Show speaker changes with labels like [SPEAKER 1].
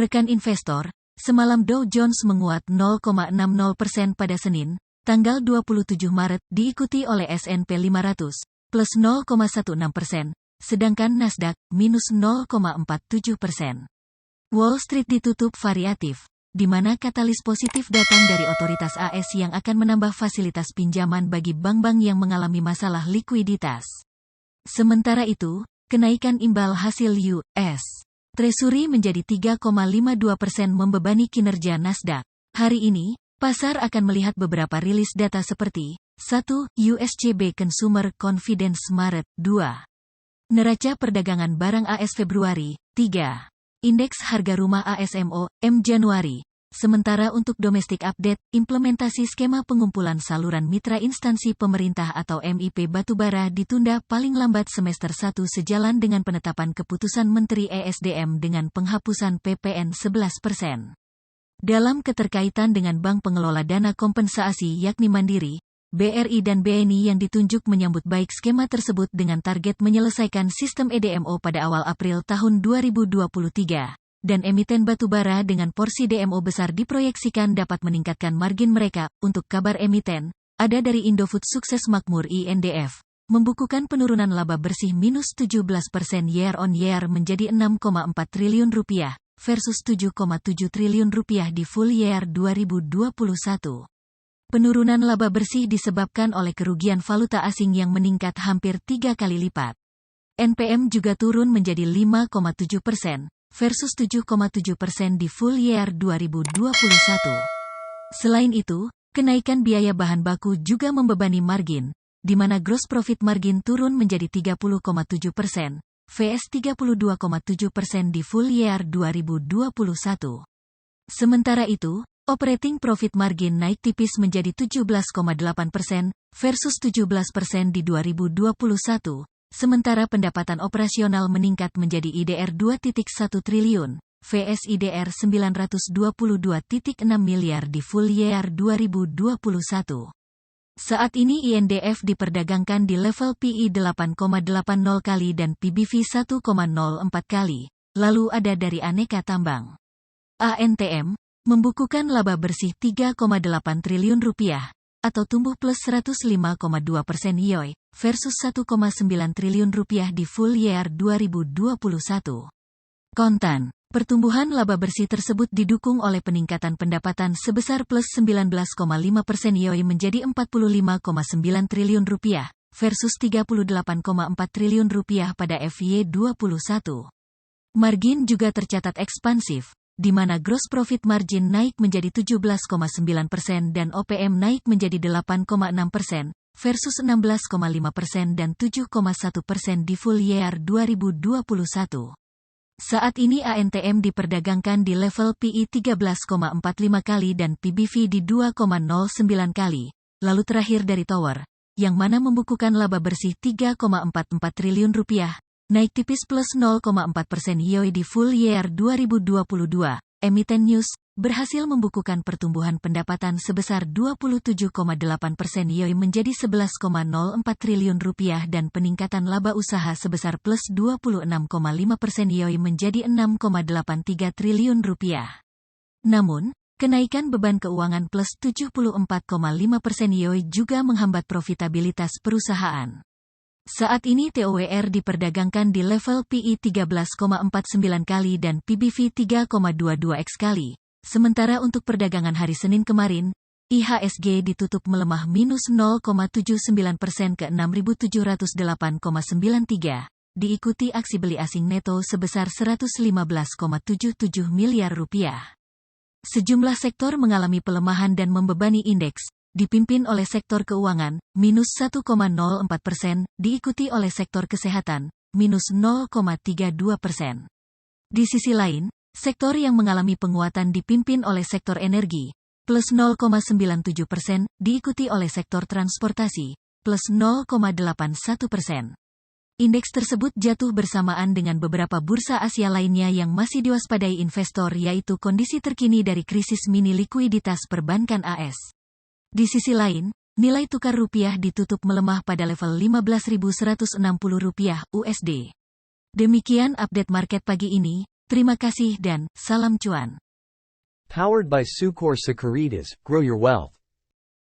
[SPEAKER 1] Rekan investor, semalam Dow Jones menguat 0,60% pada Senin, tanggal 27 Maret, diikuti oleh S&P 500, plus 0,16%, sedangkan Nasdaq, minus 0,47%. Wall Street ditutup variatif, di mana katalis positif datang dari otoritas AS yang akan menambah fasilitas pinjaman bagi bank-bank yang mengalami masalah likuiditas. Sementara itu, kenaikan imbal hasil US Treasury menjadi 3,52% membebani kinerja Nasdaq. Hari ini, pasar akan melihat beberapa rilis data seperti 1. USCB Consumer Confidence Maret 2. Neraca perdagangan barang AS Februari 3. Indeks harga rumah ASMO, M Januari. Sementara untuk domestik update, implementasi skema pengumpulan saluran mitra instansi pemerintah atau MIP batubara ditunda paling lambat semester 1 sejalan dengan penetapan keputusan Menteri ESDM dengan penghapusan PPN 11%. Dalam keterkaitan dengan bank pengelola dana kompensasi yakni Mandiri, BRI dan BNI yang ditunjuk menyambut baik skema tersebut dengan target menyelesaikan sistem EDMO pada awal April tahun 2023, dan emiten batubara dengan porsi DMO besar diproyeksikan dapat meningkatkan margin mereka. Untuk kabar emiten, ada dari Indofood Sukses Makmur INDF, membukukan penurunan laba bersih minus 17% year on year menjadi Rp6,4 triliun versus Rp7,7 triliun di full year 2021. Penurunan laba bersih disebabkan oleh kerugian valuta asing yang meningkat hampir 3 kali lipat. NPM juga turun menjadi 5,7% versus 7,7% di full year 2021. Selain itu, kenaikan biaya bahan baku juga membebani margin, di mana gross profit margin turun menjadi 30,7%, vs 32,7% di full year 2021. Sementara itu, operating profit margin naik tipis menjadi 17,8% versus 17% di 2021, sementara pendapatan operasional meningkat menjadi IDR 2,1 triliun, vs IDR 922,6 miliar di full year 2021. Saat ini INDF diperdagangkan di level PI 8,80 kali dan PBV 1,04 kali, lalu ada dari aneka tambang. ANTM membukukan laba bersih Rp3,8 triliun, atau tumbuh plus 105,2% YoY, versus Rp1,9 triliun di full year 2021. Kontan, pertumbuhan laba bersih tersebut didukung oleh peningkatan pendapatan sebesar plus 19,5% YoY menjadi Rp45,9 triliun, versus Rp38,4 triliun pada FY21. Margin juga tercatat ekspansif, di mana gross profit margin naik menjadi 17,9% dan OPM naik menjadi 8,6%, versus 16,5% dan 7,1% di full year 2021. Saat ini ANTM diperdagangkan di level PI 13,45 kali dan PBV di 2,09 kali, lalu terakhir dari Tower, yang mana membukukan laba bersih Rp3,44 triliun, naik tipis plus 0,4% YoY di full year 2022. Emiten News berhasil membukukan pertumbuhan pendapatan sebesar 27,8% YoY menjadi Rp11,04 triliun dan peningkatan laba usaha sebesar plus 26,5% YoY menjadi Rp6,83 triliun. Namun, kenaikan beban keuangan plus 74,5% YoY juga menghambat profitabilitas perusahaan. Saat ini TOWR diperdagangkan di level PI 13,49 kali dan PBV 3,22x kali. Sementara untuk perdagangan hari Senin kemarin, IHSG ditutup melemah minus 0,79% ke 6.708,93, diikuti aksi beli asing neto sebesar Rp115,77 miliar. Sejumlah sektor mengalami pelemahan dan membebani indeks, dipimpin oleh sektor keuangan, minus 1,04%, diikuti oleh sektor kesehatan, minus 0,32%. Di sisi lain, sektor yang mengalami penguatan dipimpin oleh sektor energi, plus 0,97%, diikuti oleh sektor transportasi, plus 0,81%. Indeks tersebut jatuh bersamaan dengan beberapa bursa Asia lainnya yang masih diwaspadai investor, yaitu kondisi terkini dari krisis mini likuiditas perbankan AS. Di sisi lain, nilai tukar rupiah ditutup melemah pada level Rp15.160 USD. Demikian update market pagi ini, Terima kasih dan salam cuan.
[SPEAKER 2] Powered by Sucor Securitas, grow your wealth.